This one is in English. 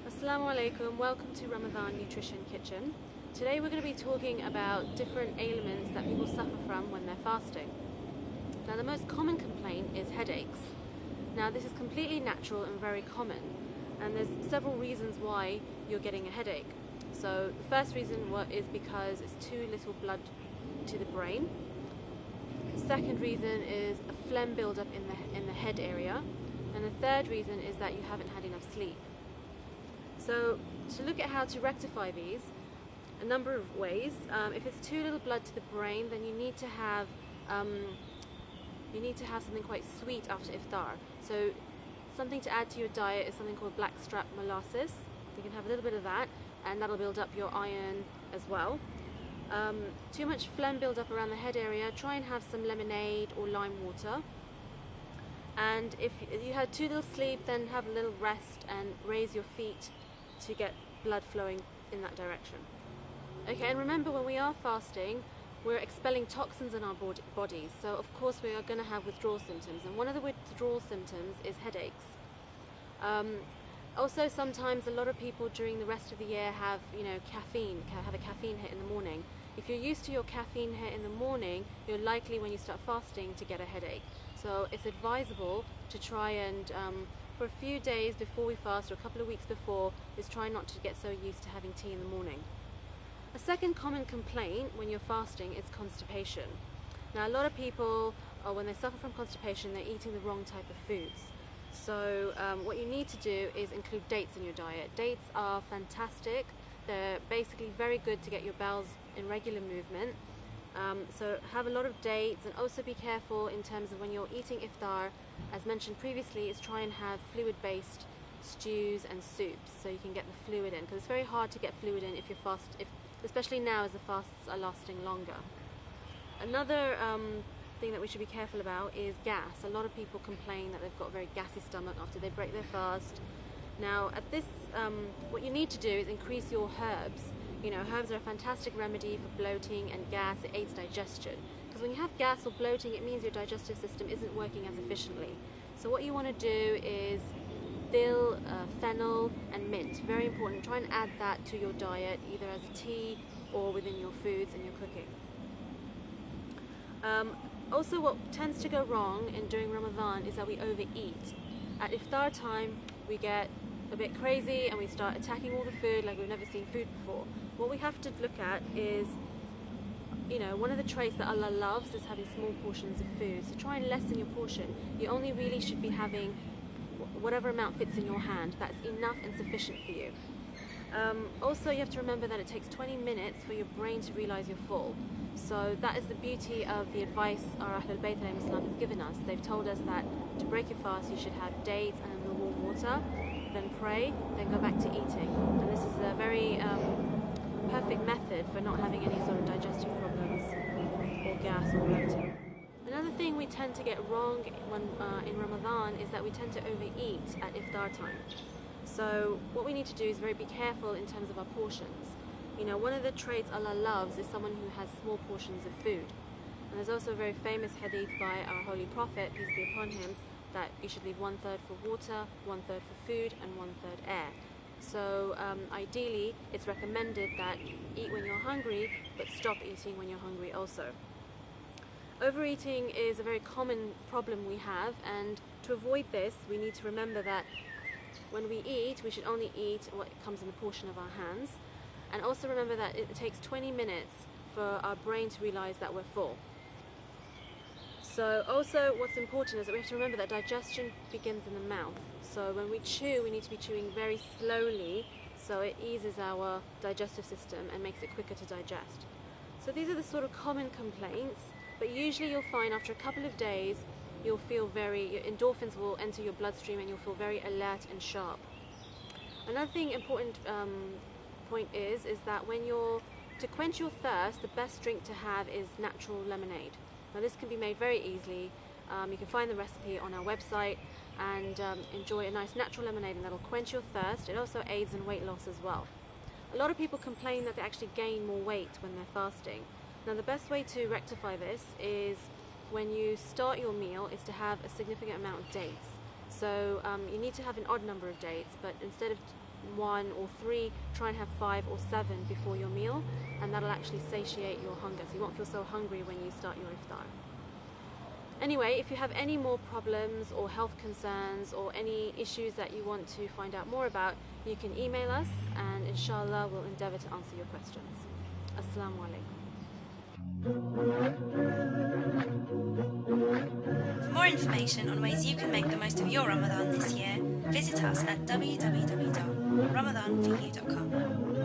Assalamu alaikum, welcome to Ramadan Nutrition Kitchen. Today we're going to be talking about different ailments that people suffer from when they're fasting. Now the most common complaint is headaches. Now this is completely natural and very common, and there's several reasons why you're getting a headache. So the first reason is because it's too little blood to the brain. The second reason is a phlegm buildup in the head area, and the third reason is that you haven't had enough sleep. So to look at how to rectify these, a number of ways. If it's too little blood to the brain, then you need to have something quite sweet after iftar. So something to add to your diet is something called blackstrap molasses. You can have a little bit of that, and that'll build up your iron as well. Too much phlegm build up around the head area, try and have some lemonade or lime water. And if you had too little sleep, then have a little rest and raise your feet to get blood flowing in that direction. Okay, and remember, when we are fasting, we're expelling toxins in our bodies, so of course we are going to have withdrawal symptoms, and one of the withdrawal symptoms is headaches. Also, sometimes a lot of people during the rest of the year have have a caffeine hit in the morning. If you're used to your caffeine hit in the morning, you're likely when you start fasting to get a headache. So it's advisable to try and for a few days before we fast, or a couple of weeks before, is try not to get so used to having tea in the morning. A second common complaint when you're fasting is constipation. Now a lot of people, when they suffer from constipation, they're eating the wrong type of foods. So what you need to do is include dates in your diet. Dates are fantastic. They're basically very good to get your bowels in regular movement. So have a lot of dates, and also be careful in terms of when you're eating iftar. As mentioned previously, is try and have fluid-based stews and soups so you can get the fluid in, because it's very hard to get fluid in if you're especially now as the fasts are lasting longer. Another thing that we should be careful about is gas. A lot of people complain that they've got a very gassy stomach after they break their fast. Now at this, what you need to do is increase your herbs. Herbs are a fantastic remedy for bloating and gas. It aids digestion. Because when you have gas or bloating, it means your digestive system isn't working as efficiently. So what you want to do is dill, fennel and mint. Very important. Try and add that to your diet, either as a tea or within your foods and your cooking. Also, what tends to go wrong during Ramadan is that we overeat. At iftar time, we get a bit crazy and we start attacking all the food like we've never seen food before. What we have to look at is, one of the traits that Allah loves is having small portions of food. So try and lessen your portion. You only really should be having whatever amount fits in your hand. That's enough and sufficient for you. Also, you have to remember that it takes 20 minutes for your brain to realize you're full. So that is the beauty of the advice our Ahlul Bayt has given us. They've told us that to break your fast, you should have dates and a little warm water, then pray, then go back to eating. And this is a very perfect method for not having any sort of digestive problems or gas or bloating. Another thing we tend to get wrong in Ramadan is that we tend to overeat at iftar time. So what we need to do is be careful in terms of our portions. One of the traits Allah loves is someone who has small portions of food. And there's also a very famous hadith by our Holy Prophet, peace be upon him, that you should leave 1/3 for water, 1/3 for food, and 1/3 air. So ideally, it's recommended that you eat when you're hungry, but stop eating when you're hungry also. Overeating is a very common problem we have, and to avoid this, we need to remember that when we eat, we should only eat what comes in the portion of our hands. And also remember that it takes 20 minutes for our brain to realize that we're full. So also what's important is that we have to remember that digestion begins in the mouth. So when we chew, we need to be chewing very slowly so it eases our digestive system and makes it quicker to digest. So these are the sort of common complaints, but usually you'll find after a couple of days your endorphins will enter your bloodstream and you'll feel very alert and sharp. Another thing important point is that to quench your thirst, the best drink to have is natural lemonade. Now this can be made very easily. You can find the recipe on our website and enjoy a nice natural lemonade, and that'll quench your thirst. It also aids in weight loss as well. A lot of people complain that they actually gain more weight when they're fasting. Now the best way to rectify this is when you start your meal is to have a significant amount of dates. So you need to have an odd number of dates, but instead of 1 or 3, try and have 5 or 7 before your meal, and that'll actually satiate your hunger, so you won't feel so hungry when you start your iftar. Anyway, if you have any more problems or health concerns or any issues that you want to find out more about, you can email us, and inshallah we'll endeavour to answer your questions. Assalamu alaikum. For more information on ways you can make the most of your Ramadan this year, visit us at www.ramadanforyou.com.